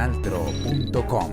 canaltro.com.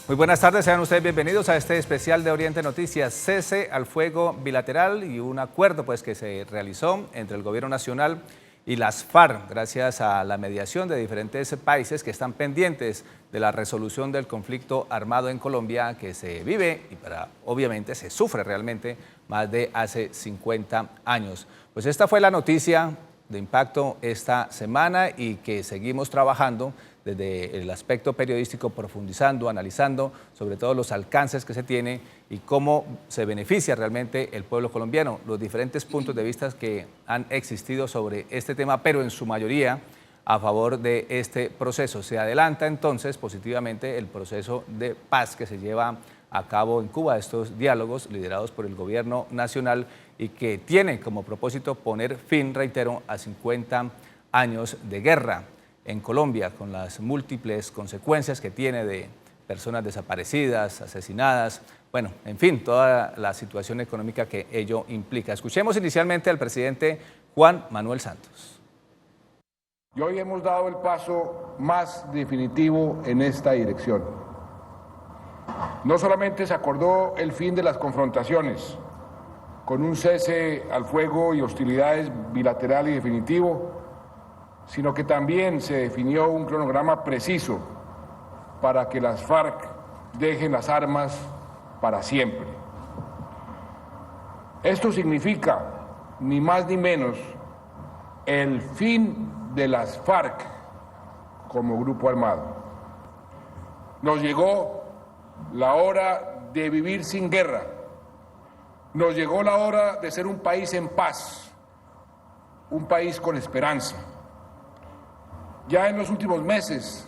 Muy buenas tardes, sean ustedes bienvenidos a este especial de Oriente Noticias. Cese al fuego bilateral y un acuerdo que se realizó entre el Gobierno Nacional y las FARC, gracias a la mediación de diferentes países que están pendientes de la resolución del conflicto armado en Colombia que se vive y obviamente se sufre realmente más de hace 50 años. Pues esta fue la noticia de impacto esta semana y que seguimos trabajando desde el aspecto periodístico, profundizando, analizando sobre todo los alcances que se tiene y cómo se beneficia realmente el pueblo colombiano, los diferentes puntos de vista que han existido sobre este tema, pero en su mayoría a favor de este proceso. Se adelanta entonces positivamente el proceso de paz que se lleva a cabo en Cuba, estos diálogos liderados por el Gobierno Nacional y que tiene como propósito poner fin, reitero, a 50 años de guerra en Colombia, con las múltiples consecuencias que tiene de personas desaparecidas, asesinadas, bueno, en fin, toda la situación económica que ello implica. Escuchemos inicialmente al presidente Juan Manuel Santos. Y hoy hemos dado el paso más definitivo en esta dirección. No solamente se acordó el fin de las confrontaciones, con un cese al fuego y hostilidades bilateral y definitivo, sino que también se definió un cronograma preciso para que las FARC dejen las armas para siempre. Esto significa, ni más ni menos, el fin de las FARC como grupo armado. Nos llegó la hora de vivir sin guerra. Nos llegó la hora de ser un país en paz, un país con esperanza. Ya en los últimos meses,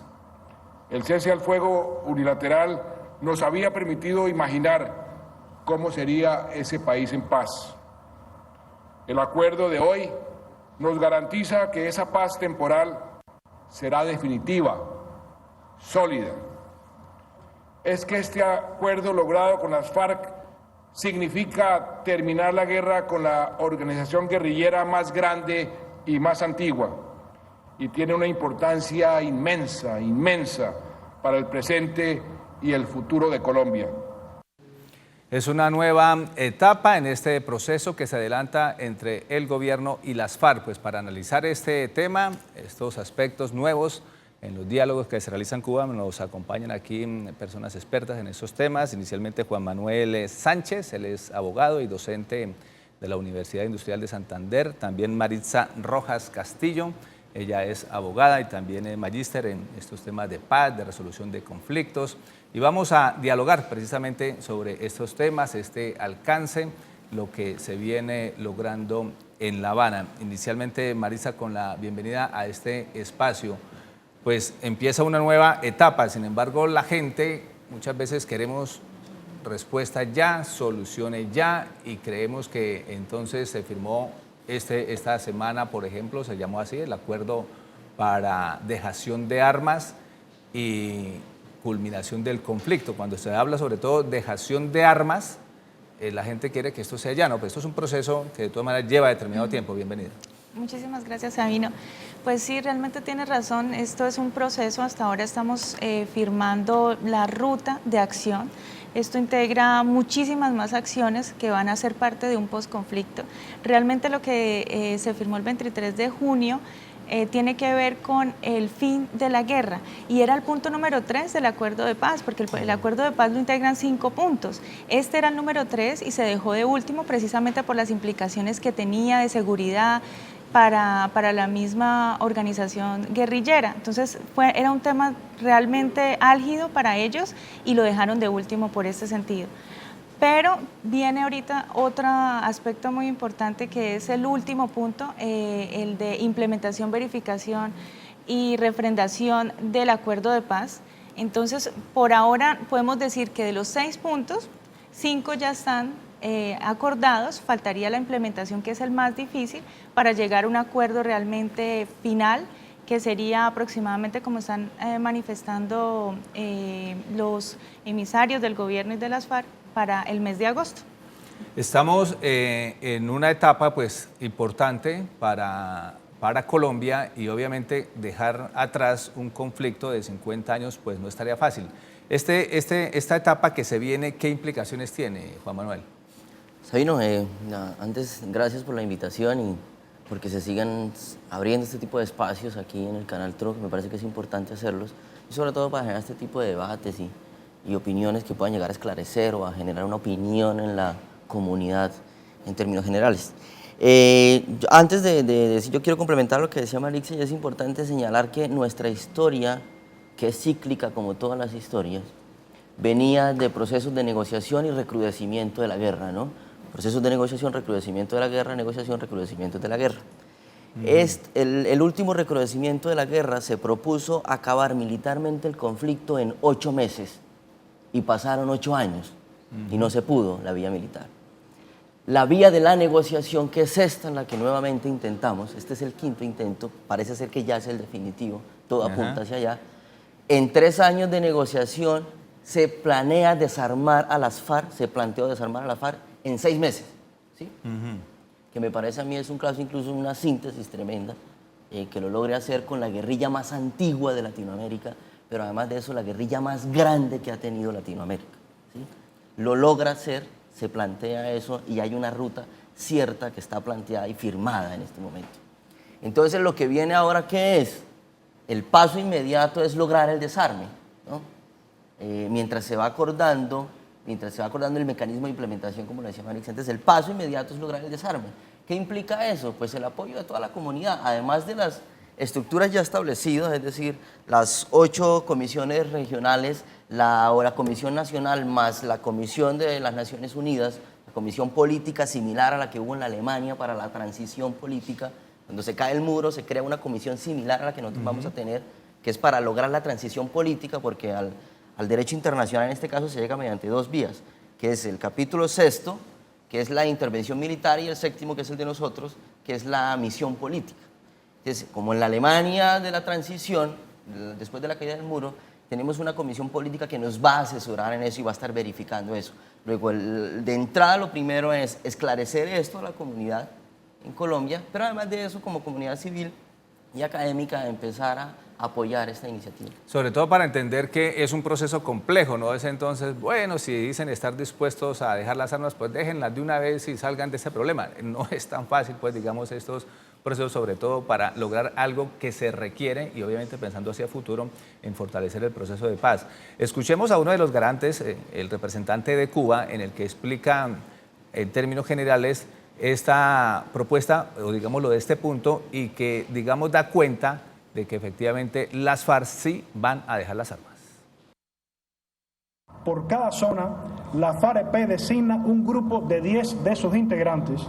el cese al fuego unilateral nos había permitido imaginar cómo sería ese país en paz. El acuerdo de hoy nos garantiza que esa paz temporal será definitiva, sólida. Es que este acuerdo logrado con las FARC significa terminar la guerra con la organización guerrillera más grande y más antigua, y tiene una importancia inmensa, inmensa para el presente y el futuro de Colombia. Es una nueva etapa en este proceso que se adelanta entre el gobierno y las FARC. Pues para analizar este tema, estos aspectos nuevos en los diálogos que se realizan en Cuba, nos acompañan aquí personas expertas en estos temas. Inicialmente Juan Manuel Sánchez, él es abogado y docente de la Universidad Industrial de Santander. También Maritza Rojas Castillo, ella es abogada y también es magíster en estos temas de paz, de resolución de conflictos. Y vamos a dialogar precisamente sobre estos temas, este alcance, lo que se viene logrando en La Habana. Inicialmente, Maritza, con la bienvenida a este espacio. Pues empieza una nueva etapa, sin embargo, la gente muchas veces queremos respuesta ya, soluciones ya, y creemos que entonces se firmó esta semana, por ejemplo, se llamó así, el acuerdo para dejación de armas y culminación del conflicto. Cuando se habla sobre todo de dejación de armas, la gente quiere que esto sea ya, ¿no? Pero esto es un proceso que de todas maneras lleva determinado tiempo. Bienvenida. Muchísimas gracias, Sabino. Pues sí, realmente tienes razón, esto es un proceso, hasta ahora estamos firmando la ruta de acción. Esto integra muchísimas más acciones que van a ser parte de un posconflicto. Realmente lo que se firmó el 23 de junio tiene que ver con el fin de la guerra y era el punto número 3 del acuerdo de paz, porque el acuerdo de paz lo integran 5 puntos. Este era el número 3 y se dejó de último precisamente por las implicaciones que tenía de seguridad para la misma organización guerrillera. Entonces era un tema realmente álgido para ellos y lo dejaron de último por este sentido. Pero viene ahorita otro aspecto muy importante que es el último punto, el de implementación, verificación y refrendación del acuerdo de paz. Entonces, por ahora podemos decir que de los 6 puntos, 5 ya están acordados, faltaría la implementación, que es el más difícil, para llegar a un acuerdo realmente final, que sería aproximadamente, como están manifestando los emisarios del gobierno y de las FARC, para el mes de agosto. Estamos en una etapa pues importante para Colombia y obviamente dejar atrás un conflicto de 50 años pues no estaría fácil. Esta etapa que se viene, ¿qué implicaciones tiene, Juan Manuel? Sabino, antes gracias por la invitación y porque se sigan abriendo este tipo de espacios aquí en el canal TROC. Me parece que es importante hacerlos y sobre todo para generar este tipo de debates y opiniones que puedan llegar a esclarecer o a generar una opinión en la comunidad en términos generales. Antes de decir, yo quiero complementar lo que decía Marixia, y es importante señalar que nuestra historia, que es cíclica como todas las historias, venía de procesos de negociación y recrudecimiento de la guerra, ¿no? Procesos de negociación, recrudecimiento de la guerra, negociación, recrudecimiento de la guerra. El último recrudecimiento de la guerra se propuso acabar militarmente el conflicto en 8 meses y pasaron 8 años y no se pudo la vía militar. La vía de la negociación, que es esta en la que nuevamente intentamos, este es el 5º intento, parece ser que ya es el definitivo, todo apunta hacia allá. En 3 años de negociación se planea desarmar a las FARC, se planteó desarmar a las FARC en 6 meses, ¿sí? Que me parece a mí es un caso, incluso una síntesis tremenda, que lo logre hacer con la guerrilla más antigua de Latinoamérica, pero además de eso la guerrilla más grande que ha tenido Latinoamérica, ¿sí? Lo logra hacer, se plantea eso y hay una ruta cierta que está planteada y firmada en este momento. Entonces lo que viene ahora, ¿qué es? El paso inmediato es lograr el desarme, ¿no? Mientras se va acordando el mecanismo de implementación, como lo decía Marix antes, el paso inmediato es lograr el desarme. ¿Qué implica eso? Pues el apoyo de toda la comunidad, además de las estructuras ya establecidas, es decir, las 8 comisiones regionales, la Comisión Nacional más la Comisión de las Naciones Unidas, la comisión política similar a la que hubo en la Alemania para la transición política. Cuando se cae el muro se crea una comisión similar a la que nosotros vamos a tener, que es para lograr la transición política, porque al derecho internacional en este caso se llega mediante 2 vías, que es el capítulo 6º, que es la intervención militar, y el 7º, que es el de nosotros, que es la misión política. Entonces, como en la Alemania de la transición, después de la caída del muro, tenemos una comisión política que nos va a asesorar en eso y va a estar verificando eso. Luego, de entrada, lo primero es esclarecer esto a la comunidad en Colombia, pero además de eso, como comunidad civil y académica, empezar a apoyar esta iniciativa. Sobre todo para entender que es un proceso complejo, ¿no? Es entonces, bueno, si dicen estar dispuestos a dejar las armas, pues déjenlas de una vez y salgan de ese problema. No es tan fácil, pues, digamos, estos procesos, sobre todo para lograr algo que se requiere y obviamente pensando hacia futuro en fortalecer el proceso de paz. Escuchemos a uno de los garantes, el representante de Cuba, en el que explica en términos generales esta propuesta, o digámoslo de este punto, y que, digamos, da cuenta de que efectivamente las FARC sí van a dejar las armas. Por cada zona, la FARC-EP designa un grupo de 10 de sus integrantes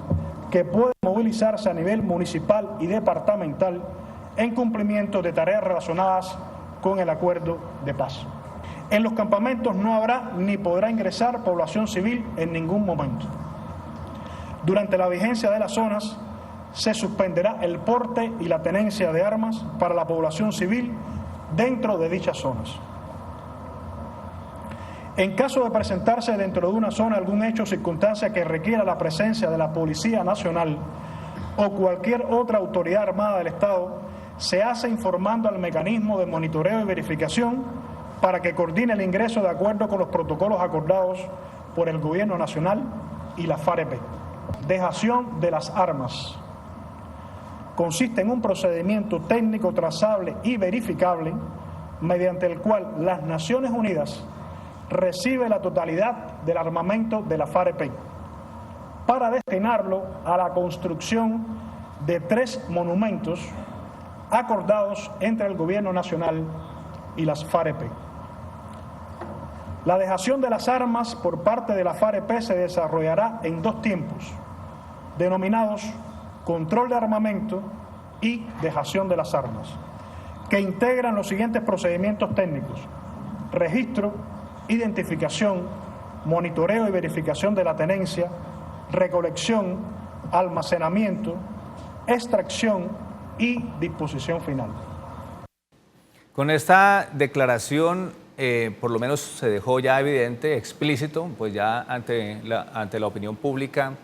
que pueden movilizarse a nivel municipal y departamental en cumplimiento de tareas relacionadas con el acuerdo de paz. En los campamentos no habrá ni podrá ingresar población civil en ningún momento. Durante la vigencia de las zonas, se suspenderá el porte y la tenencia de armas para la población civil dentro de dichas zonas. En caso de presentarse dentro de una zona algún hecho o circunstancia que requiera la presencia de la Policía Nacional o cualquier otra autoridad armada del Estado, se hace informando al mecanismo de monitoreo y verificación para que coordine el ingreso de acuerdo con los protocolos acordados por el Gobierno Nacional y la FARC-EP. Dejación de las armas consiste en un procedimiento técnico trazable y verificable mediante el cual las Naciones Unidas recibe la totalidad del armamento de la FARC-EP para destinarlo a la construcción de 3 monumentos acordados entre el Gobierno Nacional y las FARC-EP. La dejación de las armas por parte de la FARC-EP se desarrollará en 2 tiempos, denominados control de armamento y dejación de las armas, que integran los siguientes procedimientos técnicos: registro, identificación, monitoreo y verificación de la tenencia, recolección, almacenamiento, extracción y disposición final. Con esta declaración, por lo menos se dejó ya evidente, explícito, pues ya ante la opinión pública,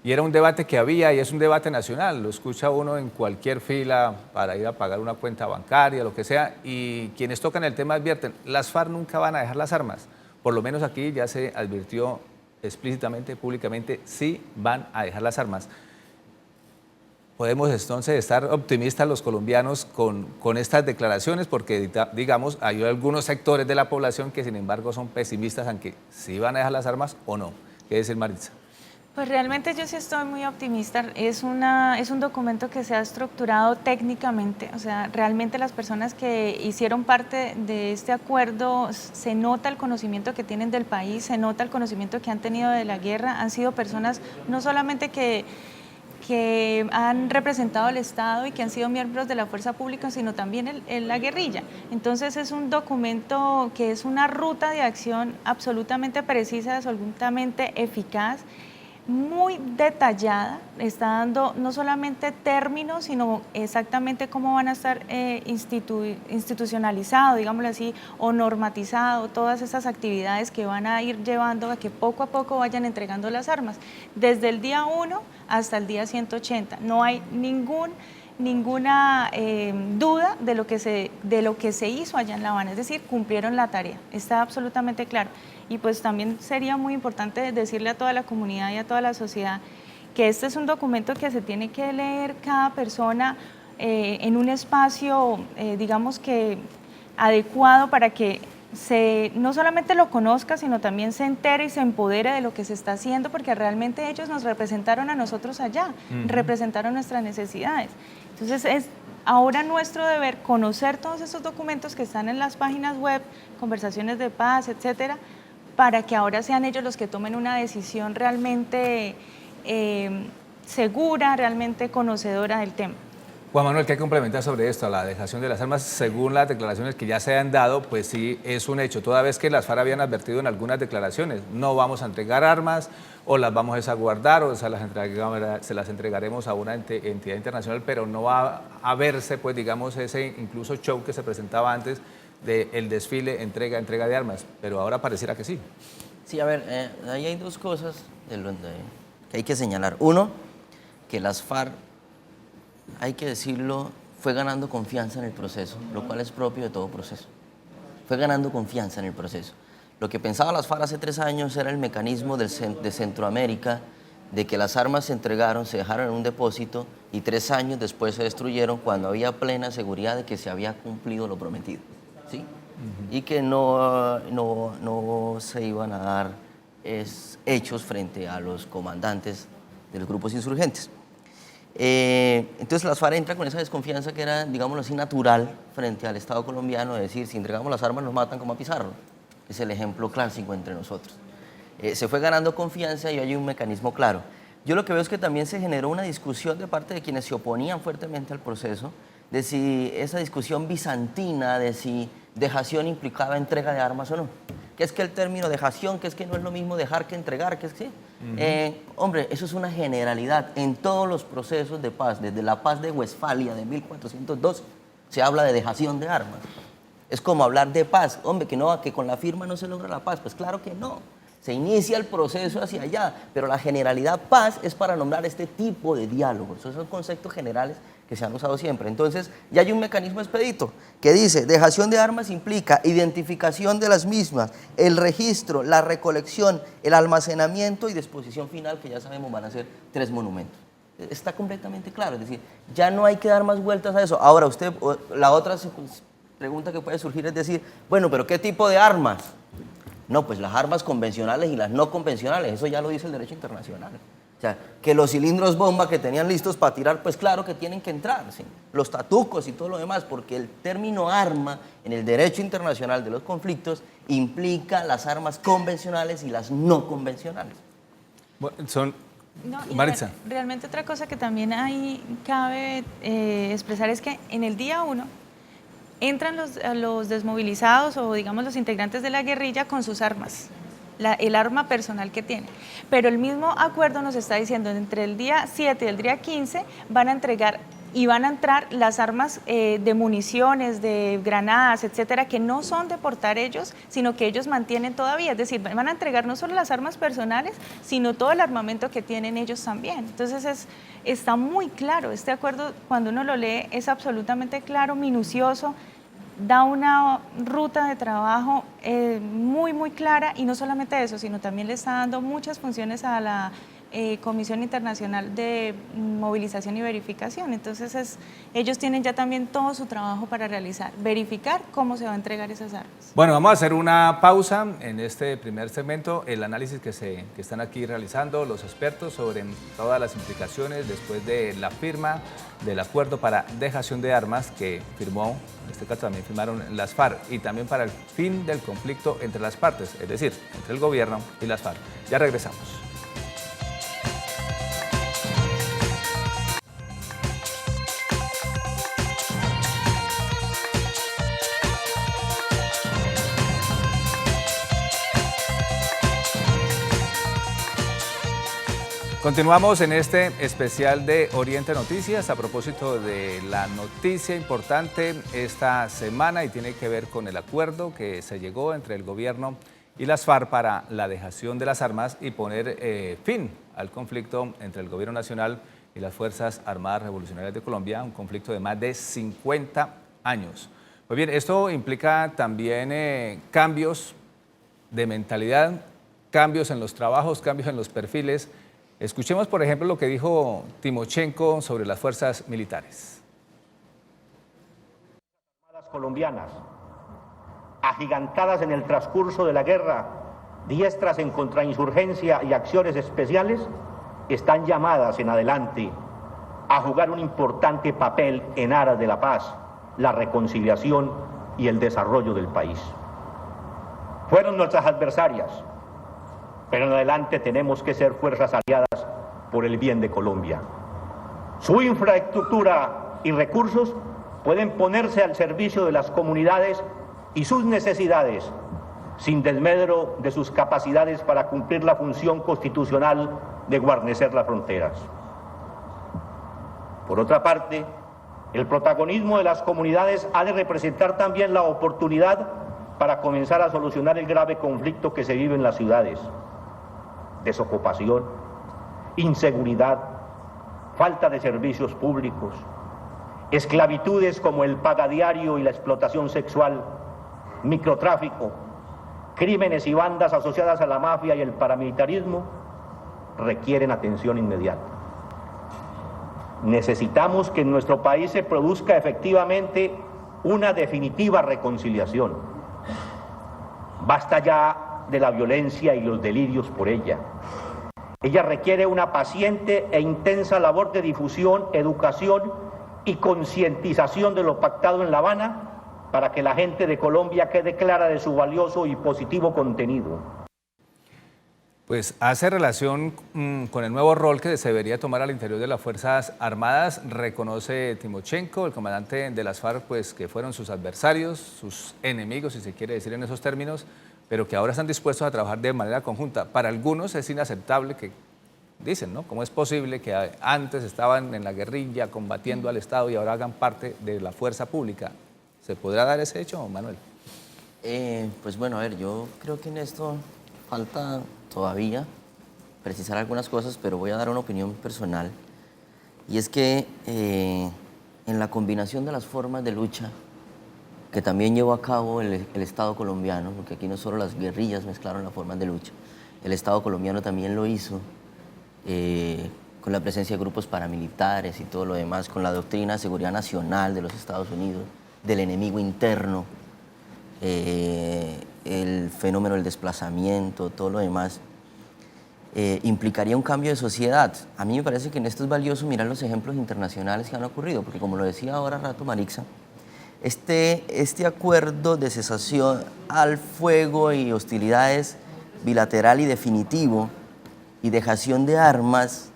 y era un debate que había y es un debate nacional, lo escucha uno en cualquier fila para ir a pagar una cuenta bancaria, lo que sea, y quienes tocan el tema advierten, las FARC nunca van a dejar las armas, por lo menos aquí ya se advirtió explícitamente, públicamente, sí van a dejar las armas. Podemos entonces estar optimistas los colombianos con estas declaraciones porque, digamos, hay algunos sectores de la población que sin embargo son pesimistas en que sí van a dejar las armas o no. ¿Qué dice Maritza? Pues realmente yo sí estoy muy optimista. Es un documento que se ha estructurado técnicamente, o sea, realmente las personas que hicieron parte de este acuerdo, se nota el conocimiento que tienen del país, se nota el conocimiento que han tenido de la guerra, han sido personas no solamente que han representado al Estado y que han sido miembros de la fuerza pública, sino también la guerrilla. Entonces es un documento que es una ruta de acción absolutamente precisa, absolutamente eficaz, muy detallada, está dando no solamente términos, sino exactamente cómo van a estar institucionalizados, digámoslo así, o normatizado todas esas actividades que van a ir llevando a que poco a poco vayan entregando las armas, desde el día 1 hasta el día 180. No hay ninguna duda de lo que se hizo allá en La Habana, es decir, cumplieron la tarea, está absolutamente claro. Y pues también sería muy importante decirle a toda la comunidad y a toda la sociedad que este es un documento que se tiene que leer cada persona en un espacio, digamos que adecuado para que no solamente lo conozca, sino también se entere y se empodere de lo que se está haciendo, porque realmente ellos nos representaron a nosotros allá, representaron nuestras necesidades. Entonces es ahora nuestro deber conocer todos esos documentos que están en las páginas web, conversaciones de paz, etcétera, para que ahora sean ellos los que tomen una decisión realmente segura, realmente conocedora del tema. Juan Manuel, ¿qué complementa sobre esto? La dejación de las armas, según las declaraciones que ya se han dado, pues sí es un hecho, toda vez que las FARC habían advertido en algunas declaraciones, no vamos a entregar armas, o las vamos a guardar, o se las entregaremos a una entidad internacional, pero no va a verse, pues digamos, ese incluso show que se presentaba antes del desfile, entrega de armas, pero ahora pareciera que sí. Sí, a ver, ahí hay dos cosas que hay que señalar. Uno, que las FARC, hay que decirlo, fue ganando confianza en el proceso, lo cual es propio de todo proceso. Fue ganando confianza en el proceso. Lo que pensaba las FARC hace 3 años era el mecanismo de Centroamérica, de que las armas se entregaron, se dejaron en un depósito y 3 años después se destruyeron cuando había plena seguridad de que se había cumplido lo prometido. ¿Sí? Y que no se iban a dar hechos frente a los comandantes de los grupos insurgentes. Entonces las FARC entran con esa desconfianza que era, digámoslo así, natural frente al Estado colombiano, de decir, si entregamos las armas nos matan como a Pizarro. Es el ejemplo clásico entre nosotros. Se fue ganando confianza y hay un mecanismo claro. Yo lo que veo es que también se generó una discusión de parte de quienes se oponían fuertemente al proceso, de si esa discusión bizantina, de si dejación implicaba entrega de armas o no. Que es que el término dejación, que es que no es lo mismo dejar que entregar, que es que... hombre, eso es una generalidad. En todos los procesos de paz, desde la paz de Westfalia de 1402, se habla de dejación de armas. Es como hablar de paz. Hombre, que con la firma no se logra la paz. Pues claro que no. Se inicia el proceso hacia allá, pero la generalidad paz es para nombrar este tipo de diálogos. Esos son conceptos generales que se han usado siempre. Entonces, ya hay un mecanismo expedito que dice, dejación de armas implica identificación de las mismas, el registro, la recolección, el almacenamiento y disposición final, que ya sabemos van a ser 3 monumentos. Está completamente claro, es decir, ya no hay que dar más vueltas a eso. Ahora, la otra pregunta que puede surgir es decir, bueno, pero ¿qué tipo de armas? No, pues las armas convencionales y las no convencionales, eso ya lo dice el derecho internacional. O sea, que los cilindros bomba que tenían listos para tirar, pues claro que tienen que entrar, ¿sí? Los tatucos y todo lo demás, porque el término arma en el derecho internacional de los conflictos implica las armas convencionales y las no convencionales. Bueno, Maritza. Realmente otra cosa que también ahí cabe expresar es que en el día 1 entran los desmovilizados o digamos los integrantes de la guerrilla con sus armas. El arma personal que tiene. Pero el mismo acuerdo nos está diciendo entre el día 7 y el día 15 van a entregar y van a entrar las armas de municiones, de granadas, etcétera, que no son de portar ellos, sino que ellos mantienen todavía. Es decir, van a entregar no solo las armas personales, sino todo el armamento que tienen ellos también. Entonces está muy claro, este acuerdo cuando uno lo lee es absolutamente claro, minucioso, da una ruta de trabajo muy clara, y no solamente eso, sino también le está dando muchas funciones a la Comisión Internacional de Movilización y Verificación. Entonces ellos tienen ya también todo su trabajo para realizar, verificar cómo se va a entregar esas armas. Bueno, vamos a hacer una pausa en este primer segmento, el análisis que están aquí realizando los expertos sobre todas las implicaciones después de la firma del acuerdo para dejación de armas que firmó, en este caso también firmaron las FARC, y también para el fin del conflicto entre las partes, es decir, entre el gobierno y las FARC. Ya regresamos. Continuamos en este especial de Oriente Noticias a propósito de la noticia importante esta semana, y tiene que ver con el acuerdo que se llegó entre el gobierno y las FARC para la dejación de las armas y poner fin al conflicto entre el gobierno nacional y las Fuerzas Armadas Revolucionarias de Colombia, un conflicto de más de 50 años. Pues bien, esto implica también cambios de mentalidad, cambios en los trabajos, cambios en los perfiles. Escuchemos, por ejemplo, lo que dijo Timochenko sobre las fuerzas militares. Armadas colombianas, agigantadas en el transcurso de la guerra, diestras en contrainsurgencia y acciones especiales, están llamadas en adelante a jugar un importante papel en aras de la paz, la reconciliación y el desarrollo del país. Fueron nuestras adversarias, pero en adelante tenemos que ser fuerzas aliadas por el bien de Colombia. Su infraestructura y recursos pueden ponerse al servicio de las comunidades y sus necesidades, sin desmedro de sus capacidades para cumplir la función constitucional de guarnecer las fronteras. Por otra parte, el protagonismo de las comunidades ha de representar también la oportunidad para comenzar a solucionar el grave conflicto que se vive en las ciudades. Desocupación, inseguridad, falta de servicios públicos, esclavitudes como el pagadiario y la explotación sexual, microtráfico, crímenes y bandas asociadas a la mafia y el paramilitarismo requieren atención inmediata. Necesitamos que en nuestro país se produzca efectivamente una definitiva reconciliación. Basta ya de la violencia y los delirios por ella. Ella requiere una paciente e intensa labor de difusión, educación y concientización de lo pactado en La Habana para que la gente de Colombia quede clara de su valioso y positivo contenido. Pues hace relación con el nuevo rol que se debería tomar al interior de las Fuerzas Armadas. Reconoce Timochenko, el comandante de las FARC, pues que fueron sus adversarios, sus enemigos, si se quiere decir en esos términos, pero que ahora están dispuestos a trabajar de manera conjunta. Para algunos es inaceptable que, dicen, ¿no? ¿Cómo es posible que antes estaban en la guerrilla combatiendo al Estado y ahora hagan parte de la fuerza pública? ¿Se podrá dar ese hecho, Manuel? Pues bueno, a ver, yo creo que en esto falta todavía precisar algunas cosas, pero voy a dar una opinión personal. Y es que en la combinación de las formas de lucha que también llevó a cabo el Estado colombiano, porque aquí no solo las guerrillas mezclaron las formas de lucha, el Estado colombiano también lo hizo con la presencia de grupos paramilitares y todo lo demás, con la doctrina de seguridad nacional de los Estados Unidos, del enemigo interno, el fenómeno del desplazamiento, todo lo demás, implicaría un cambio de sociedad. A mí me parece que en esto es valioso mirar los ejemplos internacionales que han ocurrido, porque como lo decía ahora rato Marixa, este acuerdo de cesación al fuego y hostilidades bilateral y definitivo y dejación de armas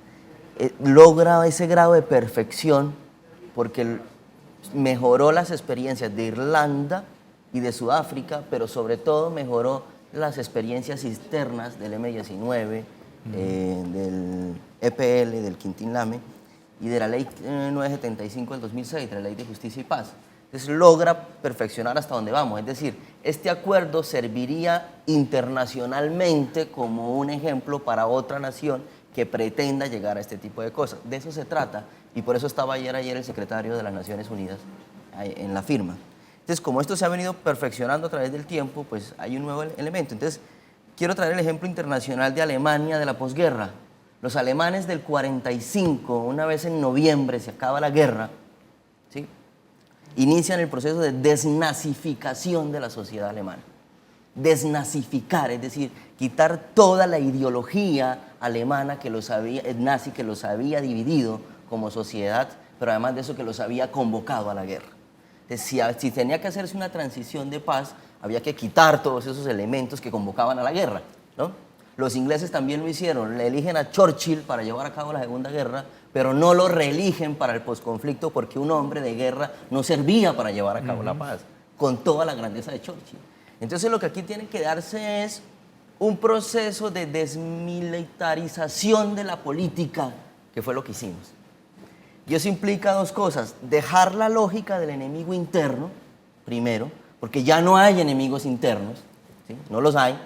logra ese grado de perfección porque mejoró las experiencias de Irlanda y de Sudáfrica, pero sobre todo mejoró las experiencias externas del M-19, del EPL, del Quintín Lame, y de la Ley 975 del 2006, de la Ley de Justicia y Paz. Entonces logra perfeccionar hasta donde vamos, es decir, este acuerdo serviría internacionalmente como un ejemplo para otra nación que pretenda llegar a este tipo de cosas. De eso se trata, y por eso estaba ayer el secretario de las Naciones Unidas en la firma. Entonces, como esto se ha venido perfeccionando a través del tiempo, pues hay un nuevo elemento. Entonces, quiero traer el ejemplo internacional de Alemania de la posguerra. Los alemanes del 45, una vez en noviembre se acaba la guerra, ¿sí?, inician el proceso de desnazificación de la sociedad alemana. Desnazificar, es decir, quitar toda la ideología alemana nazi que los había dividido como sociedad, pero además de eso que los había convocado a la guerra. Entonces, si tenía que hacerse una transición de paz, había que quitar todos esos elementos que convocaban a la guerra, ¿no? Los ingleses también lo hicieron, le eligen a Churchill para llevar a cabo la Segunda Guerra, pero no lo reeligen para el posconflicto porque un hombre de guerra no servía para llevar a cabo la paz, con toda la grandeza de Churchill. Entonces lo que aquí tiene que darse es un proceso de desmilitarización de la política, que fue lo que hicimos. Y eso implica dos cosas: dejar la lógica del enemigo interno, primero, porque ya no hay enemigos internos, ¿sí?, no los hay,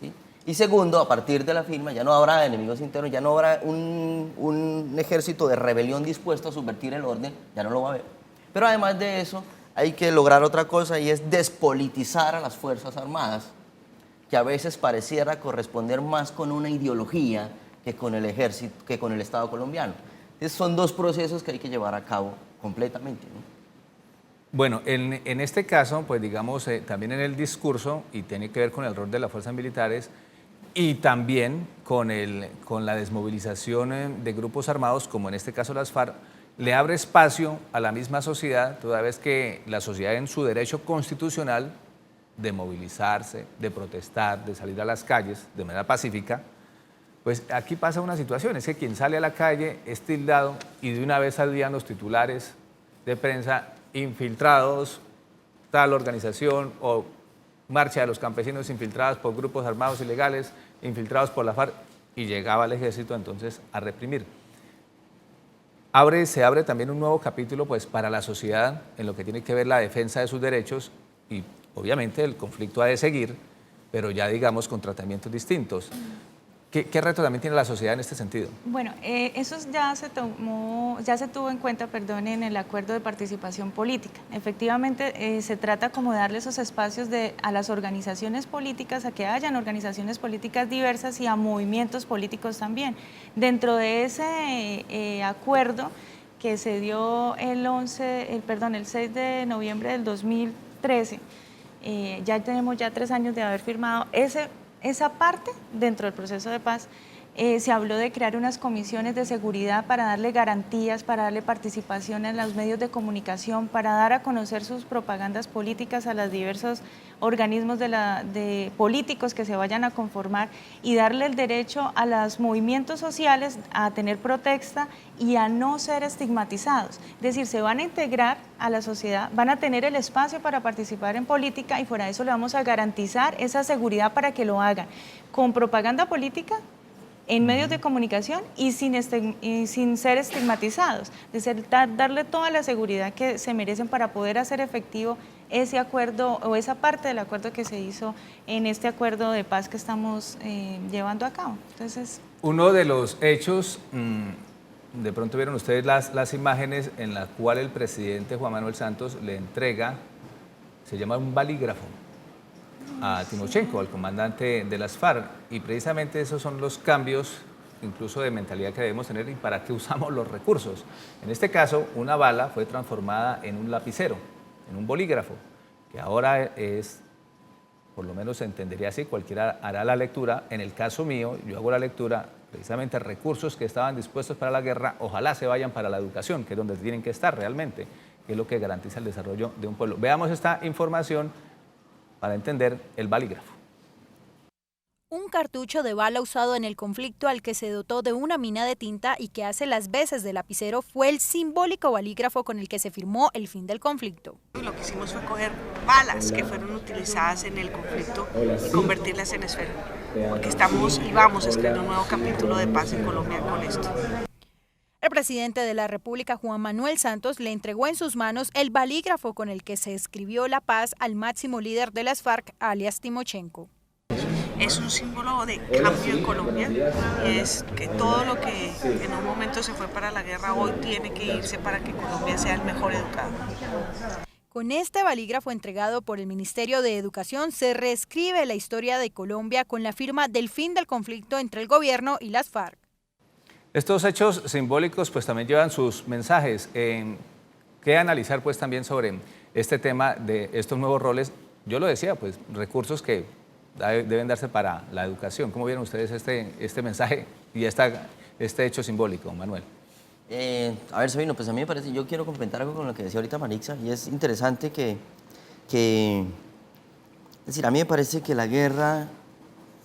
¿sí?, y segundo, a partir de la firma ya no habrá enemigos internos, ya no habrá un ejército de rebelión dispuesto a subvertir el orden, ya no lo va a haber. Pero además de eso, hay que lograr otra cosa, y es despolitizar a las Fuerzas Armadas, que a veces pareciera corresponder más con una ideología que con el ejército, que con el Estado colombiano. Entonces, son dos procesos que hay que llevar a cabo completamente, ¿no? Bueno, en este caso, pues digamos, también en el discurso, y tiene que ver con el rol de las fuerzas militares, y también con la desmovilización de grupos armados, como en este caso las FARC, le abre espacio a la misma sociedad, toda vez que la sociedad en su derecho constitucional de movilizarse, de protestar, de salir a las calles de manera pacífica, pues aquí pasa una situación, es que quien sale a la calle es tildado, y de una vez salían los titulares de prensa: infiltrados, tal organización, o marcha de los campesinos infiltrados por grupos armados ilegales, infiltrados por la FARC, y llegaba el ejército entonces a reprimir. Se abre también un nuevo capítulo pues para la sociedad en lo que tiene que ver la defensa de sus derechos, y obviamente el conflicto ha de seguir, pero ya digamos con tratamientos distintos. ¿Qué reto también tiene la sociedad en este sentido? Bueno, eso ya se tuvo en cuenta, en el acuerdo de participación política. Efectivamente, se trata como de darle esos espacios a las organizaciones políticas, a que hayan organizaciones políticas diversas y a movimientos políticos también. Dentro de ese acuerdo que se dio el 6 de noviembre del 2013, ya tenemos 3 años de haber firmado esa parte dentro del proceso de paz. Se habló de crear unas comisiones de seguridad para darle garantías, para darle participación en los medios de comunicación, para dar a conocer sus propagandas políticas a los diversos organismos de políticos que se vayan a conformar, y darle el derecho a los movimientos sociales a tener protesta y a no ser estigmatizados. Es decir, se van a integrar a la sociedad, van a tener el espacio para participar en política, y fuera de eso le vamos a garantizar esa seguridad para que lo hagan con propaganda política, en medios de comunicación y sin ser estigmatizados, darle toda la seguridad que se merecen para poder hacer efectivo ese acuerdo o esa parte del acuerdo que se hizo en este acuerdo de paz que estamos llevando a cabo. Entonces, uno de los hechos, de pronto vieron ustedes las imágenes en las cuales el presidente Juan Manuel Santos le entrega, se llama un balígrafo, a Timochenko, al comandante de las FARC, y precisamente esos son los cambios incluso de mentalidad que debemos tener y para qué usamos los recursos. En este caso, una bala fue transformada en un lapicero, en un bolígrafo, que ahora es, por lo menos se entendería así, cualquiera hará la lectura. En el caso mío, yo hago la lectura, precisamente recursos que estaban dispuestos para la guerra, ojalá se vayan para la educación, que es donde tienen que estar realmente, que es lo que garantiza el desarrollo de un pueblo. Veamos esta información para entender el balígrafo. Un cartucho de bala usado en el conflicto, al que se dotó de una mina de tinta y que hace las veces de lapicero, fue el simbólico balígrafo con el que se firmó el fin del conflicto. Lo que hicimos fue coger balas que fueron utilizadas en el conflicto y convertirlas en esfera, porque estamos y vamos a escribir un nuevo capítulo de paz en Colombia con esto. El presidente de la República, Juan Manuel Santos, le entregó en sus manos el balígrafo con el que se escribió la paz al máximo líder de las FARC, alias Timochenko. Es un símbolo de cambio en Colombia, y es que todo lo que en un momento se fue para la guerra hoy tiene que irse para que Colombia sea el mejor educado. Con este balígrafo entregado por el Ministerio de Educación se reescribe la historia de Colombia con la firma del fin del conflicto entre el gobierno y las FARC. Estos hechos simbólicos pues también llevan sus mensajes. ¿Qué analizar pues también sobre este tema de estos nuevos roles? Yo lo decía, pues recursos que deben darse para la educación. ¿Cómo vieron ustedes este mensaje y este hecho simbólico, Manuel? A ver, Sabino, pues a mí me parece, yo quiero complementar algo con lo que decía ahorita Marixa, y es interesante es decir, a mí me parece que la guerra,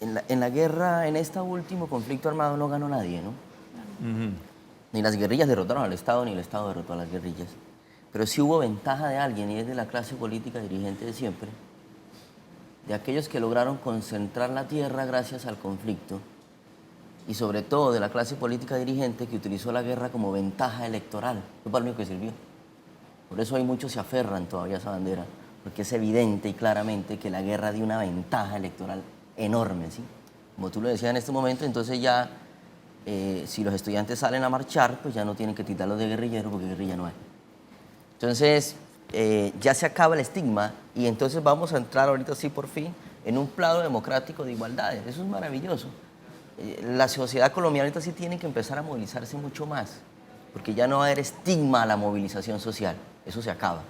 en este último conflicto armado no ganó nadie, ¿no? Ni las guerrillas derrotaron al Estado, ni el Estado derrotó a las guerrillas. Pero sí hubo ventaja de alguien, y es de la clase política dirigente de siempre, de aquellos que lograron concentrar la tierra gracias al conflicto, y sobre todo de la clase política dirigente que utilizó la guerra como ventaja electoral. Fue para lo único que sirvió. Por eso hay muchos que se aferran todavía a esa bandera, porque es evidente y claramente que la guerra dio una ventaja electoral enorme, ¿sí? Como tú lo decías en este momento, entonces ya, si los estudiantes salen a marchar, pues ya no tienen que tildarlos de guerrilleros porque guerrilla no hay. Entonces, ya se acaba el estigma y entonces vamos a entrar ahorita sí por fin en un plano democrático de igualdades. Eso es maravilloso. La sociedad colombiana ahorita sí tiene que empezar a movilizarse mucho más, porque ya no va a haber estigma a la movilización social. Eso se acaba,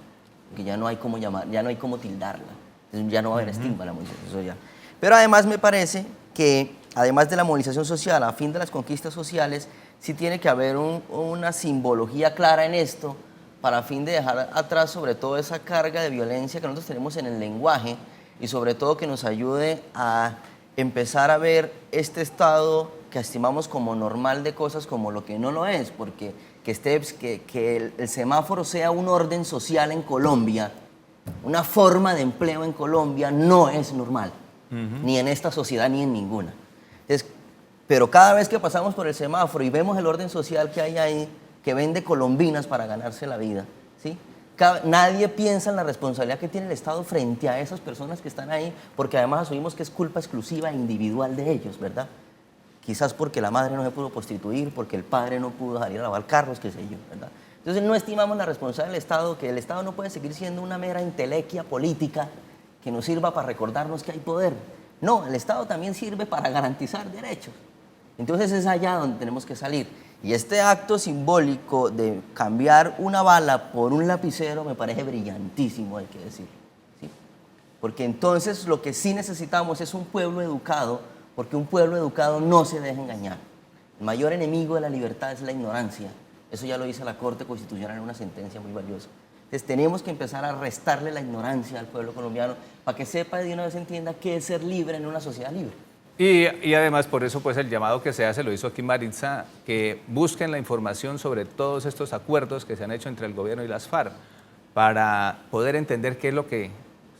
porque ya no hay cómo llamar, ya no hay cómo tildarla. Entonces ya no va a haber estigma a la movilización social. Pero además me parece que, además de la movilización social, a fin de las conquistas sociales, sí tiene que haber una simbología clara en esto, para fin de dejar atrás sobre todo esa carga de violencia que nosotros tenemos en el lenguaje, y sobre todo que nos ayude a empezar a ver este estado que estimamos como normal de cosas como lo que no lo es, porque que el semáforo sea un orden social en Colombia, una forma de empleo en Colombia, no es normal, ni en esta sociedad ni en ninguna. Entonces, pero cada vez que pasamos por el semáforo y vemos el orden social que hay ahí, que vende colombinas para ganarse la vida, ¿sí? Nadie piensa en la responsabilidad que tiene el Estado frente a esas personas que están ahí, porque además asumimos que es culpa exclusiva e individual de ellos, ¿verdad? Quizás porque la madre no se pudo prostituir, porque el padre no pudo salir a lavar carros, qué sé yo, ¿verdad? Entonces no estimamos la responsabilidad del Estado, que el Estado no puede seguir siendo una mera entelequia política que nos sirva para recordarnos que hay poder. No, el Estado también sirve para garantizar derechos. Entonces es allá donde tenemos que salir. Y este acto simbólico de cambiar una bala por un lapicero me parece brillantísimo, hay que decir, ¿sí? Porque entonces lo que sí necesitamos es un pueblo educado, porque un pueblo educado no se deja engañar. El mayor enemigo de la libertad es la ignorancia. Eso ya lo dice la Corte Constitucional en una sentencia muy valiosa. Entonces tenemos que empezar a restarle la ignorancia al pueblo colombiano para que sepa y de una vez entienda qué es ser libre en una sociedad libre. Y además por eso pues el llamado que se hace, lo hizo aquí Maritza, que busquen la información sobre todos estos acuerdos que se han hecho entre el gobierno y las FARC para poder entender qué es lo que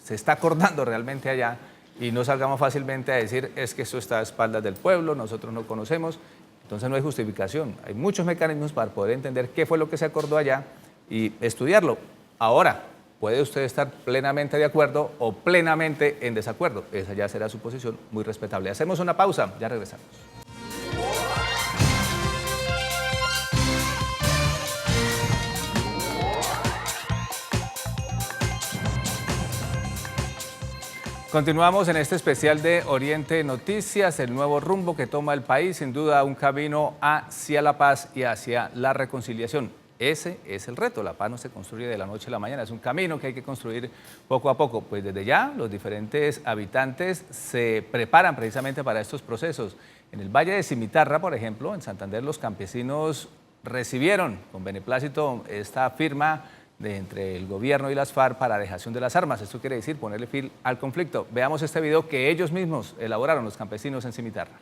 se está acordando realmente allá y no salgamos fácilmente a decir es que eso está a espaldas del pueblo, nosotros no conocemos, entonces no hay justificación. Hay muchos mecanismos para poder entender qué fue lo que se acordó allá y estudiarlo. Ahora, puede usted estar plenamente de acuerdo o plenamente en desacuerdo. Esa ya será su posición, muy respetable. Hacemos una pausa, ya regresamos. Continuamos en este especial de Oriente Noticias, el nuevo rumbo que toma el país, sin duda un camino hacia la paz y hacia la reconciliación. Ese es el reto, la paz no se construye de la noche a la mañana, es un camino que hay que construir poco a poco. Pues desde ya los diferentes habitantes se preparan precisamente para estos procesos. En el Valle de Cimitarra, por ejemplo, en Santander, los campesinos recibieron con beneplácito esta firma entre el gobierno y las FARC para dejación de las armas. Esto quiere decir ponerle fin al conflicto. Veamos este video que ellos mismos elaboraron, los campesinos en Cimitarra.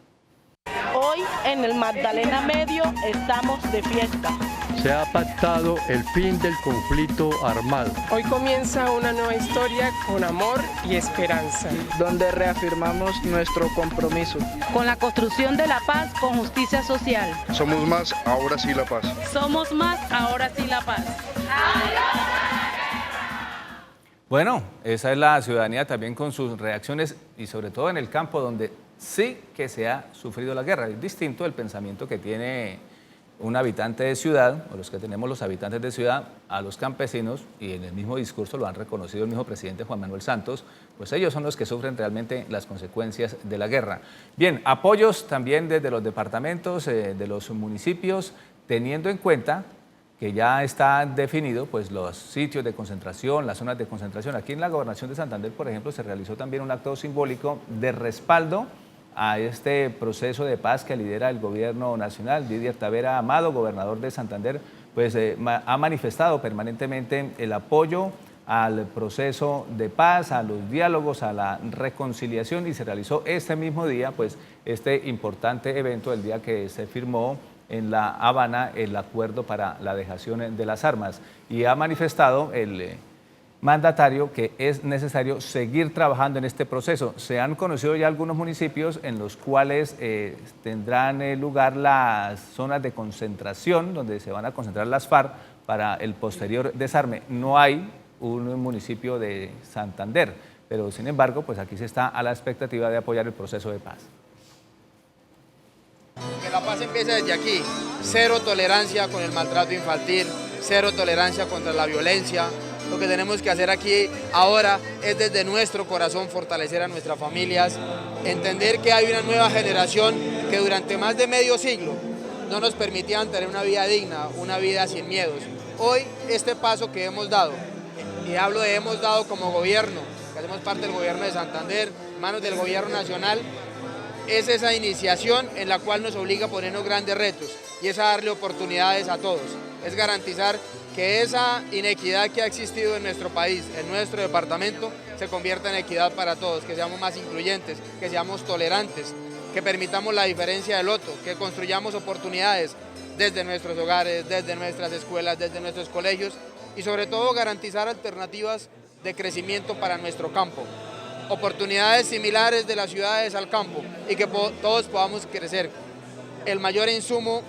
Hoy en el Magdalena Medio estamos de fiesta. se ha pactado el fin del conflicto armado. Hoy comienza una nueva historia con amor y esperanza, donde reafirmamos nuestro compromiso con la construcción de la paz con justicia social. Somos más, ahora sí la paz. Somos más, ahora sí la paz. Bueno, esa es la ciudadanía también con sus reacciones y sobre todo en el campo donde sí que se ha sufrido la guerra. Es distinto el pensamiento que tiene un habitante de ciudad, o los que tenemos los habitantes de ciudad, a los campesinos, y en el mismo discurso lo han reconocido el mismo presidente Juan Manuel Santos, pues ellos son los que sufren realmente las consecuencias de la guerra. Bien, apoyos también desde los departamentos, de los municipios, teniendo en cuenta que ya está definido pues, los sitios de concentración, las zonas de concentración. Aquí en la Gobernación de Santander, por ejemplo, se realizó también un acto simbólico de respaldo a este proceso de paz que lidera el gobierno nacional. Didier Tavera Amado, gobernador de Santander, pues ha manifestado permanentemente el apoyo al proceso de paz, a los diálogos, a la reconciliación, y se realizó este mismo día pues este importante evento, el día que se firmó en La Habana el acuerdo para la dejación de las armas, y ha manifestado el mandatario que es necesario seguir trabajando en este proceso. Se han conocido ya algunos municipios en los cuales tendrán lugar las zonas de concentración donde se van a concentrar las FARC para el posterior desarme. No hay un municipio de Santander, pero sin embargo, pues aquí se está a la expectativa de apoyar el proceso de paz. Que la paz empiece desde aquí, cero tolerancia con el maltrato infantil, cero tolerancia contra la violencia. Lo que tenemos que hacer aquí ahora es desde nuestro corazón fortalecer a nuestras familias, entender que hay una nueva generación que durante más de medio siglo no nos permitían tener una vida digna, una vida sin miedos. Hoy este paso que hemos dado, y hablo de hemos dado como gobierno, que hacemos parte del gobierno de Santander, manos del gobierno nacional, es esa iniciación en la cual nos obliga a ponernos grandes retos y es a darle oportunidades a todos, es garantizar que esa inequidad que ha existido en nuestro país, en nuestro departamento, se convierta en equidad para todos, que seamos más incluyentes, que seamos tolerantes, que permitamos la diferencia del otro, que construyamos oportunidades desde nuestros hogares, desde nuestras escuelas, desde nuestros colegios y sobre todo garantizar alternativas de crecimiento para nuestro campo. Oportunidades similares de las ciudades al campo y que todos podamos crecer. El mayor insumo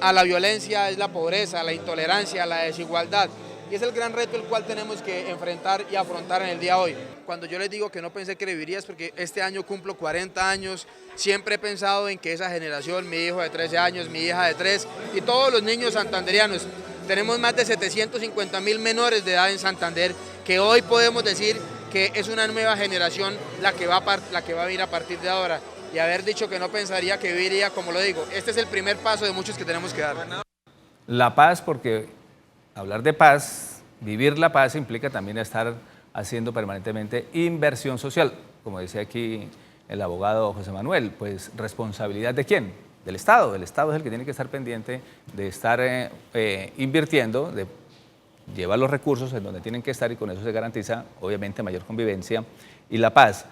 a la violencia es la pobreza, la intolerancia, la desigualdad. Y es el gran reto el cual tenemos que enfrentar y afrontar en el día de hoy. Cuando yo les digo que no pensé que viviría es porque este año cumplo 40 años, siempre he pensado en que esa generación, mi hijo de 13 años, mi hija de 3 y todos los niños santanderianos, tenemos más de 750.000 menores de edad en Santander que hoy podemos decir que es una nueva generación la que va a vivir a partir de ahora. Y haber dicho que no pensaría que viviría, como lo digo, este es el primer paso de muchos que tenemos que dar. La paz, porque hablar de paz, vivir la paz implica también estar haciendo permanentemente inversión social. Como decía aquí el abogado José Manuel, pues responsabilidad ¿de quién? Del Estado. El Estado es el que tiene que estar pendiente de estar invirtiendo, de llevar los recursos en donde tienen que estar y con eso se garantiza obviamente mayor convivencia y la paz.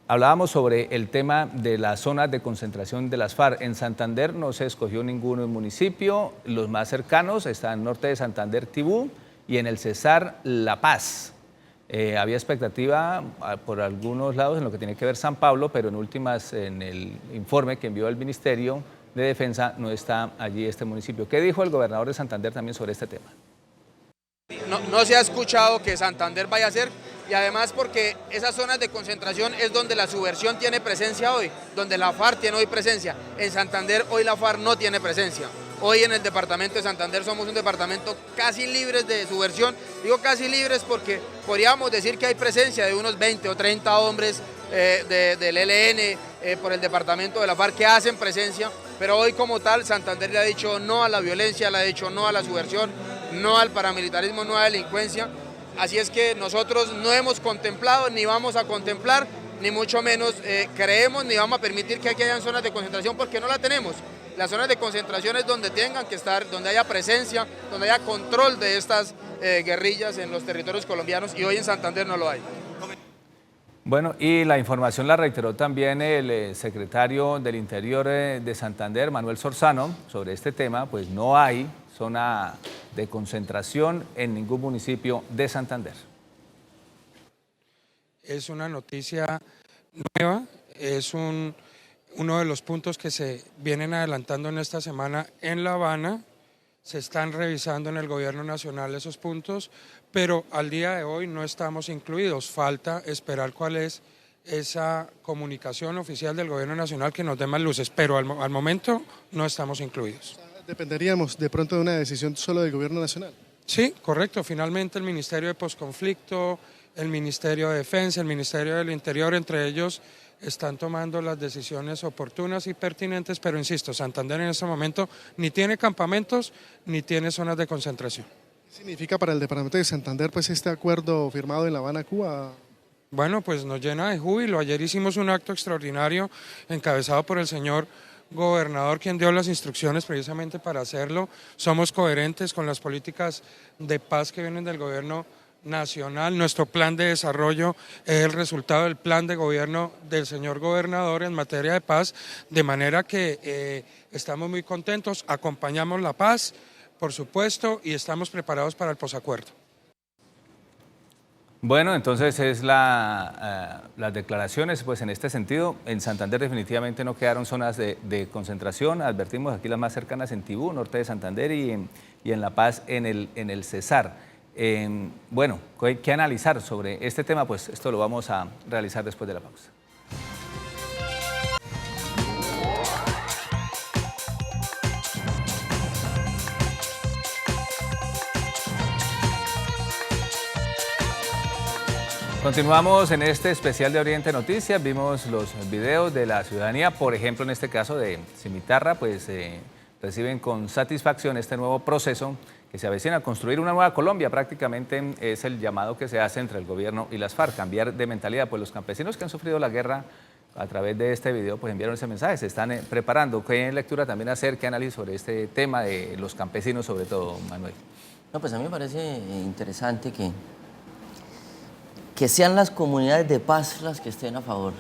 Hablábamos sobre el tema de las zonas de concentración de las FARC. En Santander no se escogió ningún municipio, los más cercanos están en norte de Santander, Tibú, y en el Cesar, La Paz. Había expectativa por algunos lados en lo que tiene que ver San Pablo, pero en últimas, en el informe que envió el Ministerio de Defensa, no está allí este municipio. ¿Qué dijo el gobernador de Santander también sobre este tema? No se ha escuchado que Santander vaya a ser, y además porque esas zonas de concentración es donde la subversión tiene presencia hoy, donde la FARC tiene hoy presencia. En Santander hoy la FARC no tiene presencia. Hoy en el departamento de Santander somos un departamento casi libres de subversión. Digo casi libres porque podríamos decir que hay presencia de unos 20 o 30 hombres del ELN por el departamento de la FARC que hacen presencia, pero hoy como tal Santander le ha dicho no a la violencia, le ha dicho no a la subversión, no al paramilitarismo, no a la delincuencia. Así es que nosotros no hemos contemplado ni vamos a contemplar, ni mucho menos creemos ni vamos a permitir que aquí hayan zonas de concentración porque no la tenemos. Las zonas de concentración es donde tengan que estar, donde haya presencia, donde haya control de estas guerrillas en los territorios colombianos y hoy en Santander no lo hay. Bueno, y la información la reiteró también el secretario del Interior de Santander, Manuel Sorzano, sobre este tema, pues no hay zona de concentración en ningún municipio de Santander. Es una noticia nueva, es uno de los puntos que se vienen adelantando en esta semana en La Habana. Se están revisando en el gobierno nacional esos puntos, pero al día de hoy no estamos incluidos. Falta esperar cuál es esa comunicación oficial del gobierno nacional que nos dé más luces, pero al momento no estamos incluidos. ¿Dependeríamos de pronto de una decisión solo del gobierno nacional? Sí, correcto. Finalmente el Ministerio de Posconflicto, el Ministerio de Defensa, el Ministerio del Interior, entre ellos, están tomando las decisiones oportunas y pertinentes, pero insisto, Santander en este momento ni tiene campamentos ni tiene zonas de concentración. ¿Qué significa para el departamento de Santander pues este acuerdo firmado en La Habana, Cuba? Bueno, pues nos llena de júbilo. Ayer hicimos un acto extraordinario encabezado por el señor gobernador, quien dio las instrucciones precisamente para hacerlo. Somos coherentes con las políticas de paz que vienen del gobierno nacional. Nuestro plan de desarrollo es el resultado del plan de gobierno del señor gobernador en materia de paz, de manera que estamos muy contentos, acompañamos la paz, por supuesto, y estamos preparados para el posacuerdo. Bueno, entonces es las declaraciones, pues en este sentido, en Santander definitivamente no quedaron zonas de concentración, advertimos aquí las más cercanas en Tibú, norte de Santander, y en La Paz, en el Cesar. Bueno, ¿qué analizar sobre este tema? Pues esto lo vamos a realizar después de la pausa. Continuamos en este especial de Oriente Noticias. Vimos los videos de la ciudadanía, por ejemplo, en este caso de Cimitarra, pues reciben con satisfacción este nuevo proceso que se avecina a construir una nueva Colombia. Prácticamente es el llamado que se hace entre el gobierno y las FARC, cambiar de mentalidad. Pues los campesinos que han sufrido la guerra a través de este video pues enviaron ese mensaje, se están preparando. ¿Qué lectura también hacer, qué análisis sobre este tema de los campesinos, sobre todo, Manuel? No, pues a mí me parece interesante que sean las comunidades de paz las que estén a favor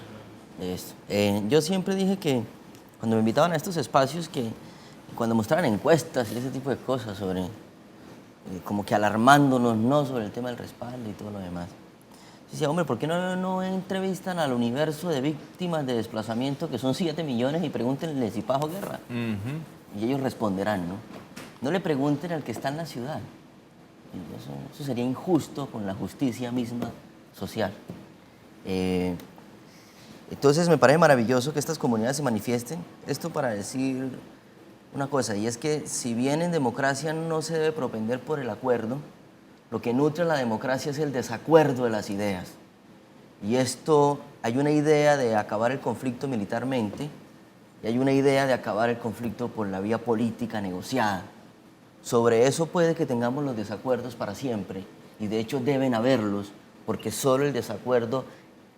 de esto. Yo siempre dije que cuando me invitaban a estos espacios, que cuando mostraran encuestas y ese tipo de cosas sobre, como que alarmándonos, ¿no?, sobre el tema del respaldo y todo lo demás. Yo decía, hombre, ¿por qué no entrevistan al universo de víctimas de desplazamiento, que son 7 millones, y pregúntenle si Pajo guerra? Y ellos responderán, ¿no? No le pregunten al que está en la ciudad. Eso sería injusto con la justicia misma social. Entonces me parece maravilloso que estas comunidades se manifiesten. Esto para decir una cosa, y es que si bien en democracia no se debe propender por el acuerdo, lo que nutre a la democracia es el desacuerdo de las ideas. Y esto, hay una idea de acabar el conflicto militarmente y hay una idea de acabar el conflicto por la vía política negociada. Sobre eso puede que tengamos los desacuerdos para siempre, y de hecho deben haberlos, porque solo el desacuerdo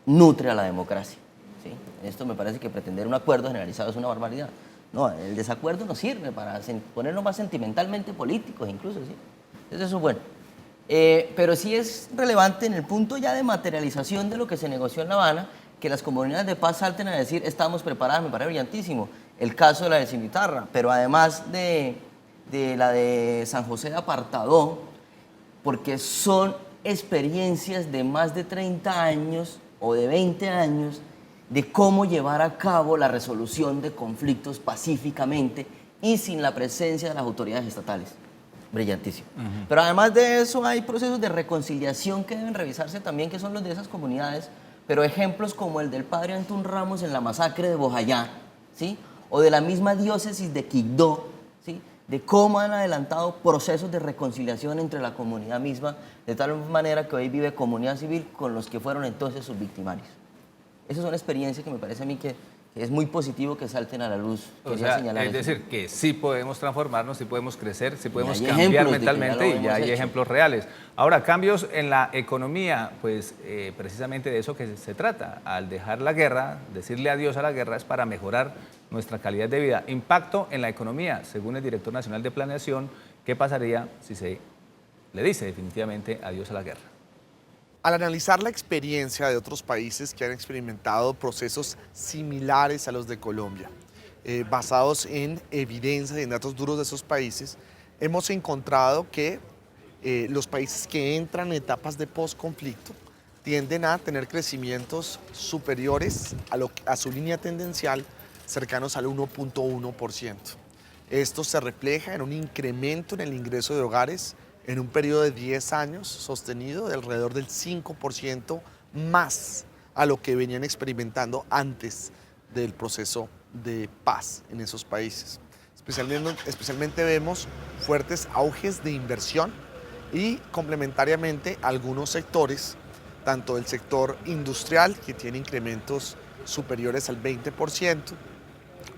nutre a la democracia, ¿sí? Esto me parece que pretender un acuerdo generalizado es una barbaridad. No, el desacuerdo nos sirve para ponernos más sentimentalmente políticos incluso, ¿sí? Entonces eso es bueno. Pero sí es relevante en el punto ya de materialización de lo que se negoció en La Habana, que las comunidades de paz salten a decir estamos preparadas, me parece brillantísimo. El caso de la de Cimitarra, pero además de la de San José de Apartadó, porque son experiencias de más de 30 años o de 20 años de cómo llevar a cabo la resolución de conflictos pacíficamente y sin la presencia de las autoridades estatales. Brillantísimo. Pero además de eso hay procesos de reconciliación que deben revisarse también, que son los de esas comunidades, pero ejemplos como el del padre Antún Ramos en la masacre de Bojayá, ¿sí?, o de la misma diócesis de Quibdó, ¿sí?, de cómo han adelantado procesos de reconciliación entre la comunidad misma, de tal manera que hoy vive comunidad civil con los que fueron entonces sus victimarios. Esas son experiencias que me parece a mí que es muy positivo que salten a la luz. O sea, es decir, que sí podemos transformarnos, sí podemos crecer, sí podemos cambiar mentalmente, y ya hay ejemplos reales. Ahora, cambios en la economía, pues precisamente de eso que se trata. Al dejar la guerra, decirle adiós a la guerra es para mejorar nuestra calidad de vida. Impacto en la economía, según el director nacional de planeación, ¿qué pasaría si se le dice definitivamente adiós a la guerra? Al analizar la experiencia de otros países que han experimentado procesos similares a los de Colombia, basados en evidencia y en datos duros de esos países, hemos encontrado que los países que entran en etapas de posconflicto tienden a tener crecimientos superiores a su línea tendencial, cercanos al 1.1%. Esto se refleja en un incremento en el ingreso de hogares en un periodo de 10 años sostenido de alrededor del 5% más a lo que venían experimentando antes del proceso de paz en esos países. Especialmente vemos fuertes auges de inversión y complementariamente algunos sectores, tanto el sector industrial, que tiene incrementos superiores al 20%,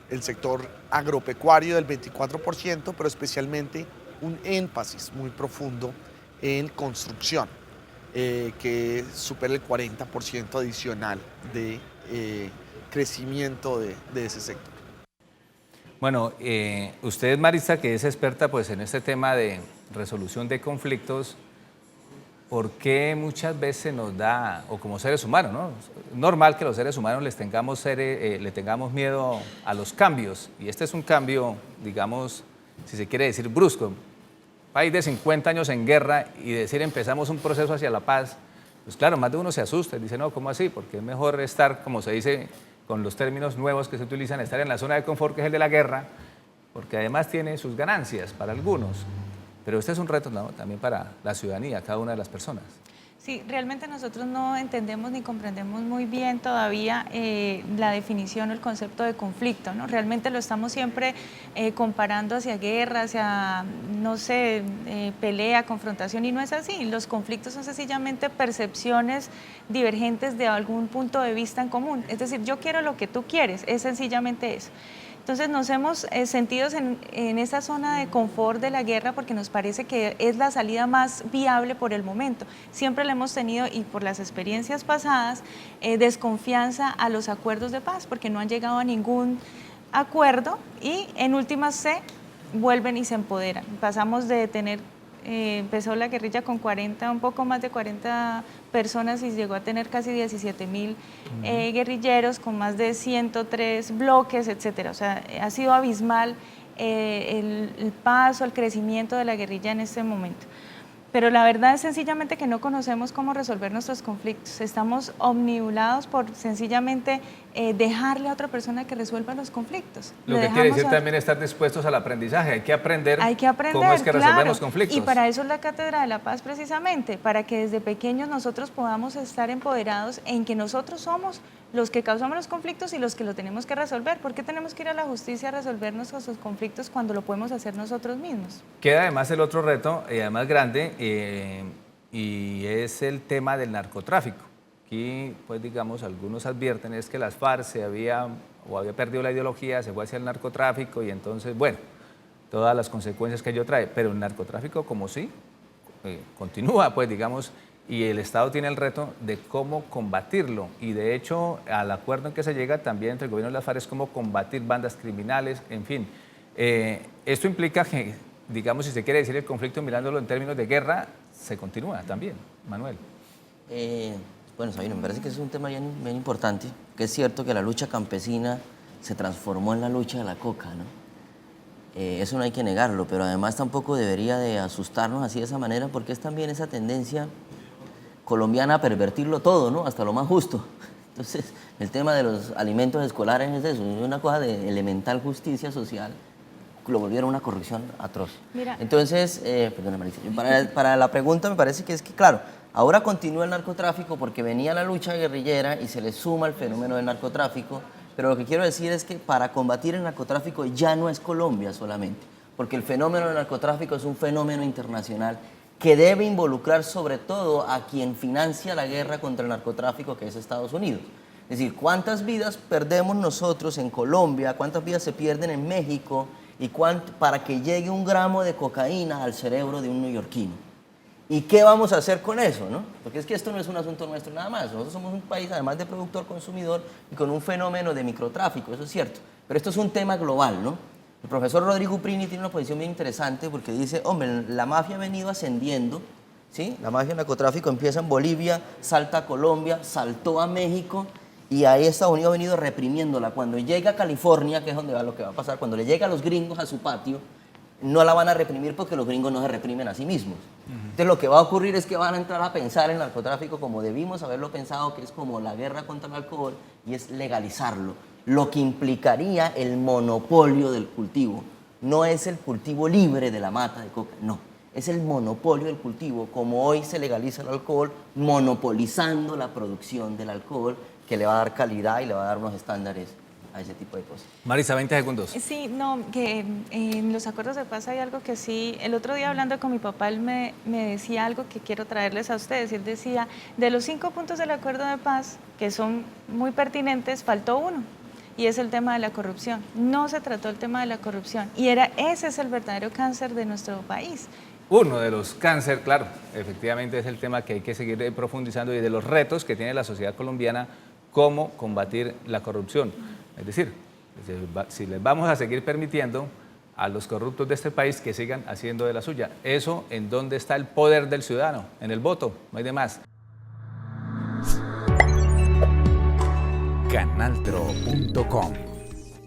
el sector agropecuario del 24%, pero especialmente un énfasis muy profundo en construcción, que supera el 40% adicional de crecimiento de ese sector. Bueno, usted, Marisa, que es experta pues, en este tema de resolución de conflictos, ¿por qué muchas veces nos da, o como seres humanos, ¿no? Normal que los seres humanos le tengamos miedo a los cambios, y este es un cambio, digamos, si se quiere decir brusco. País de 50 años en guerra y decir empezamos un proceso hacia la paz, pues claro, más de uno se asusta y dice, no, ¿cómo así? Porque es mejor estar, como se dice con los términos nuevos que se utilizan, estar en la zona de confort, que es el de la guerra, porque además tiene sus ganancias para algunos. Pero este es un reto, ¿no?, también para la ciudadanía, cada una de las personas. Sí, realmente nosotros no entendemos ni comprendemos muy bien todavía la definición o el concepto de conflicto, ¿no? Realmente lo estamos siempre comparando hacia guerra, hacia, no sé, pelea, confrontación, y no es así. Los conflictos son sencillamente percepciones divergentes de algún punto de vista en común. Es decir, yo quiero lo que tú quieres, es sencillamente eso. Entonces nos hemos sentido en esa zona de confort de la guerra porque nos parece que es la salida más viable por el momento. Siempre le hemos tenido, y por las experiencias pasadas, desconfianza a los acuerdos de paz porque no han llegado a ningún acuerdo y en últimas se vuelven y se empoderan. Pasamos de tener, empezó la guerrilla con 40, un poco más de 40 personas y llegó a tener casi 17.000 guerrilleros con más de 103 bloques, etcétera. O sea, ha sido abismal el paso, el crecimiento de la guerrilla en este momento. Pero la verdad es sencillamente que no conocemos cómo resolver nuestros conflictos. Estamos omnibulados por sencillamente dejarle a otra persona que resuelva los conflictos. Lo que quiere decir también estar dispuestos al aprendizaje. Hay que aprender cómo es que resolvemos conflictos. Y para eso es la Cátedra de la Paz precisamente, para que desde pequeños nosotros podamos estar empoderados en que nosotros somos los que causamos los conflictos y los que lo tenemos que resolver. ¿Por qué tenemos que ir a la justicia a resolver nuestros conflictos cuando lo podemos hacer nosotros mismos? Queda además el otro reto, además grande, y es el tema del narcotráfico. Aquí, pues digamos, algunos advierten es que las FARC había perdido la ideología, se fue hacia el narcotráfico y entonces, bueno, todas las consecuencias que ello trae. Pero el narcotráfico, como sí, continúa, pues digamos, y el Estado tiene el reto de cómo combatirlo. Y de hecho, al acuerdo en que se llega también entre el gobierno y las FARC es cómo combatir bandas criminales, en fin. Esto implica que, digamos, si se quiere decir el conflicto mirándolo en términos de guerra, se continúa también. Manuel. Bueno, Sabino, me parece que es un tema bien importante, que es cierto que la lucha campesina se transformó en la lucha de la coca, ¿no? Eso no hay que negarlo, pero además tampoco debería de asustarnos así de esa manera, porque es también esa tendencia colombiana a pervertirlo todo, ¿no?, hasta lo más justo. Entonces, el tema de los alimentos escolares es eso, es una cosa de elemental justicia social, lo volvieron una corrupción atroz. Mira. Entonces, perdona Marisa, para la pregunta me parece que es que, claro, ahora continúa el narcotráfico porque venía la lucha guerrillera y se le suma el fenómeno del narcotráfico, pero lo que quiero decir es que para combatir el narcotráfico ya no es Colombia solamente, porque el fenómeno del narcotráfico es un fenómeno internacional que debe involucrar sobre todo a quien financia la guerra contra el narcotráfico, que es Estados Unidos. Es decir, ¿cuántas vidas perdemos nosotros en Colombia? ¿Cuántas vidas se pierden en México? ¿Y para que llegue un gramo de cocaína al cerebro de un neoyorquino? ¿Y qué vamos a hacer con eso, no? Porque es que esto no es un asunto nuestro nada más. Nosotros somos un país, además de productor-consumidor, y con un fenómeno de microtráfico, eso es cierto. Pero esto es un tema global, ¿no? El profesor Rodrigo Prini tiene una posición bien interesante porque dice, hombre, la mafia ha venido ascendiendo ¿sí? La mafia del narcotráfico empieza en Bolivia, salta a Colombia, saltó a México y ahí Estados Unidos ha venido reprimiéndola. Cuando llega a California, que es donde va lo que va a pasar, cuando le llega a los gringos a su patio, no la van a reprimir porque los gringos no se reprimen a sí mismos. Entonces lo que va a ocurrir es que van a entrar a pensar en el narcotráfico como debimos haberlo pensado, que es como la guerra contra el alcohol, y es legalizarlo, lo que implicaría el monopolio del cultivo. No es el cultivo libre de la mata de coca, no. Es el monopolio del cultivo, como hoy se legaliza el alcohol, monopolizando la producción del alcohol, que le va a dar calidad y le va a dar unos estándares a ese tipo de cosas. Marisa, 20 segundos. Sí, no, que en los acuerdos de paz hay algo que sí, el otro día hablando con mi papá, él me decía algo que quiero traerles a ustedes, y él decía, de los 5 puntos del acuerdo de paz, que son muy pertinentes, faltó uno, y es el tema de la corrupción. No se trató el tema de la corrupción, y ese es el verdadero cáncer de nuestro país. Uno de los cánceres, claro, efectivamente es el tema que hay que seguir profundizando y de los retos que tiene la sociedad colombiana, cómo combatir la corrupción. Es decir, si les vamos a seguir permitiendo a los corruptos de este país que sigan haciendo de la suya, eso en dónde está el poder del ciudadano, en el voto, no hay de más. Canaltro.com